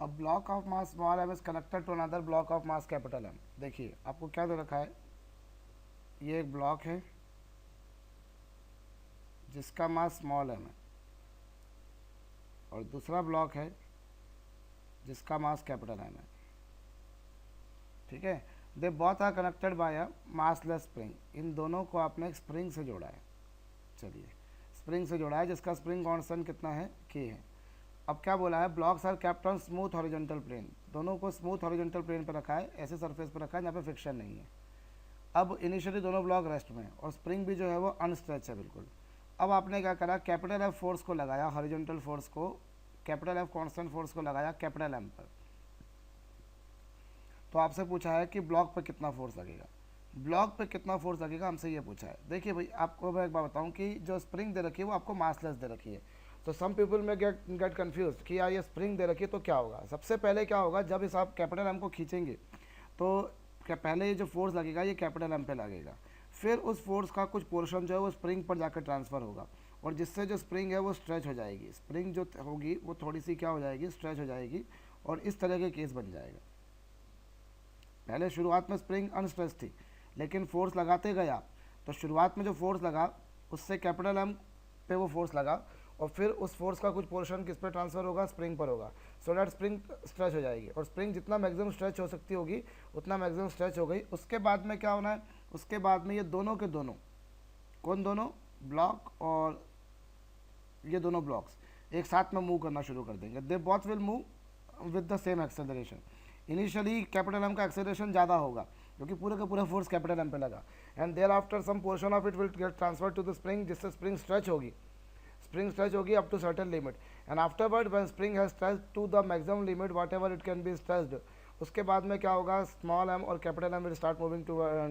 A block of mass small M is connected to another block of mass capital M. देखिए आपको क्या दे रखा है, ये एक ब्लॉक है जिसका मास स्मॉल एम है और दूसरा ब्लॉक है जिसका मास कैपिटल एम है। ठीक है, they both are connected by a massless spring. इन दोनों को आपने एक स्प्रिंग से जोड़ा है। चलिए, स्प्रिंग से जोड़ा है जिसका स्प्रिंग कांस्टेंट कितना है, के है। अब क्या बोला है, blocks are kept on smooth horizontal plane. दोनों को स्मूथ हॉरिजॉन्टल प्लेन पर रखा है, ऐसे सरफेस पर रखा है जहाँ पे फ्रिक्शन नहीं है। अब इनिशियली दोनों ब्लॉक रेस्ट में है और स्प्रिंग भी जो है वो अनस्ट्रेच है बिल्कुल। अब आपने क्या करा, कैपिटल एफ फोर्स को लगाया, हॉरिजॉन्टल फोर्स को, कैपिटल एफ कांस्टेंट फोर्स को लगाया कैपिटल एम पर। तो आपसे पूछा है कि ब्लॉक पे कितना फोर्स लगेगा। ब्लॉक पे कितना फोर्स लगेगा हमसे ये पूछा है। देखिए भाई, आपको मैं एक बात बताऊं कि जो स्प्रिंग दे रखी है वो आपको मासलेस दे रखी है। तो सम पीपल में गेट कंफ्यूज कि यार ये स्प्रिंग दे रखी है तो क्या होगा। सबसे पहले क्या होगा, जब इस आप कैपिटल एम को खींचेंगे तो क्या पहले ये जो फोर्स लगेगा ये कैपिटल एम पे लगेगा, फिर उस फोर्स का कुछ पोर्शन जो है वो स्प्रिंग पर जाकर ट्रांसफ़र होगा और जिससे जो स्प्रिंग है वो स्ट्रेच हो जाएगी। स्प्रिंग जो होगी वो थोड़ी सी क्या हो जाएगी, स्ट्रेच हो जाएगी और इस तरह के केस बन जाएगा। पहले शुरुआत में स्प्रिंग अनस्ट्रेच थी, लेकिन फोर्स लगाते गए आप तो शुरुआत में जो फोर्स लगा उससे कैपिटल एम पे वो फोर्स लगा और फिर उस फोर्स का कुछ पोर्शन किस पे ट्रांसफ़र होगा, स्प्रिंग पर होगा। सो डैट स्प्रिंग स्ट्रेच हो जाएगी और स्प्रिंग जितना मैक्सिमम स्ट्रेच हो सकती होगी उतना मैक्सिमम स्ट्रेच हो गई। उसके बाद में क्या होना है, उसके बाद में ये दोनों के दोनों, कौन दोनों, ब्लॉक और ये दोनों ब्लॉक्स एक साथ में मूव करना शुरू कर देंगे। They both will move with the same acceleration. Initially capital M का एक्सेलरेशन ज़्यादा होगा क्योंकि पूरे का पूरा फोर्स कैपिटल एम पे लगा and thereafter some portion of it will get transfer to the spring, जिससे स्प्रिंग स्ट्रेच होगी। स्प्रिंग स्ट्रेच होगी up to certain limit and afterward when spring has stretch to the maximum limit whatever it can be stretched, उसके बाद में क्या होगा, small M और capital M will start moving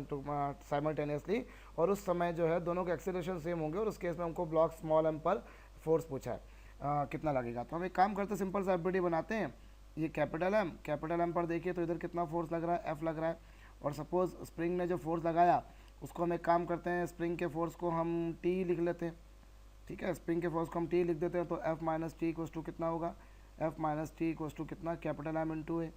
to simultaneously और उस समय जो है दोनों के एक्सेलरेशन सेम होंगे और उस केस में हमको ब्लॉक स्मॉल एम पर फोर्स पूछा है कितना लगेगा। तो हम एक काम करते हैं, सिंपल सा एफबीडी बनाते हैं। ये कैपिटल एम पर देखिए तो इधर कितना फोर्स लग रहा है, एफ लग रहा है और सपोज स्प्रिंग ने जो फोर्स लगाया उसको हम एक काम करते हैं, स्प्रिंग के फोर्स को हम टी लिख लेते हैं। ठीक है, स्प्रिंग के फोर्स को हम टी लिख देते हैं तो F minus T equals to कितना होगा, F minus T equals to कितना, कैपिटल एम इंटू ए।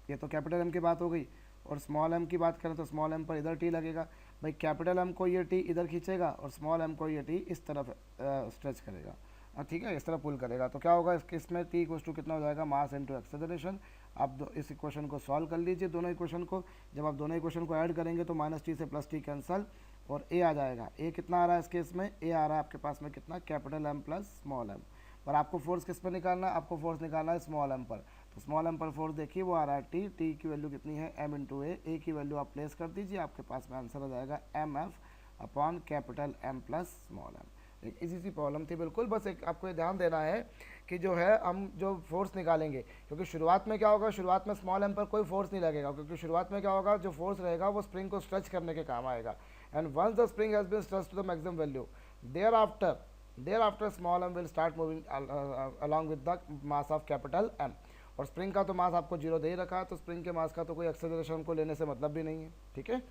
ये तो कैपिटल एम की बात हो गई और स्मॉल एम की बात करें तो स्मॉल एम पर इधर टी लगेगा। भाई कैपिटल एम को ये टी इधर खींचेगा और स्मॉल एम को ये टी इस तरफ स्ट्रेच करेगा, ठीक है, इस तरह पुल करेगा। तो क्या होगा इसमें टी इक्वस टू कितना हो जाएगा, मास इनटू एक्सेलरेशन। आप इस इक्वेशन को सॉल्व कर लीजिए, दोनों इक्वेशन को। जब आप दोनों इक्वेशन को ऐड करेंगे तो माइनस टी से प्लस टी कैंसल और ए आ जाएगा। ए कितना आ रहा है इस केस में, ए आ रहा है आपके पास में कितना, capital M plus small M. पर आपको फोर्स किस पर निकालना है, आपको फोर्स निकालना है स्मॉल एम पर। तो स्मॉल एम पर फोर्स देखिए वो आ रहा है टी, टी की वैल्यू कितनी है, एम इंटू ए की वैल्यू आप प्लेस कर दीजिए, आपके पास में आंसर आ जाएगा M F upon capital M plus small M. एक इजी सी प्रॉब्लम थी बिल्कुल। बस एक आपको ये ध्यान देना है कि जो है हम जो फोर्स निकालेंगे, क्योंकि शुरुआत में क्या होगा, शुरुआत में स्मॉल एम पर कोई फोर्स नहीं लगेगा क्योंकि शुरुआत में क्या होगा, जो फोर्स रहेगा वो स्प्रिंग को स्ट्रेच करने के काम आएगा। And once the spring has been stretched to the maximum value, thereafter small M will start moving along with the mass of capital M. और स्प्रिंग का तो मास आपको जीरो दे ही रखा है तो स्प्रिंग के मास का तो कोई एक्सेलरेशन को लेने से मतलब भी नहीं है। ठीक है।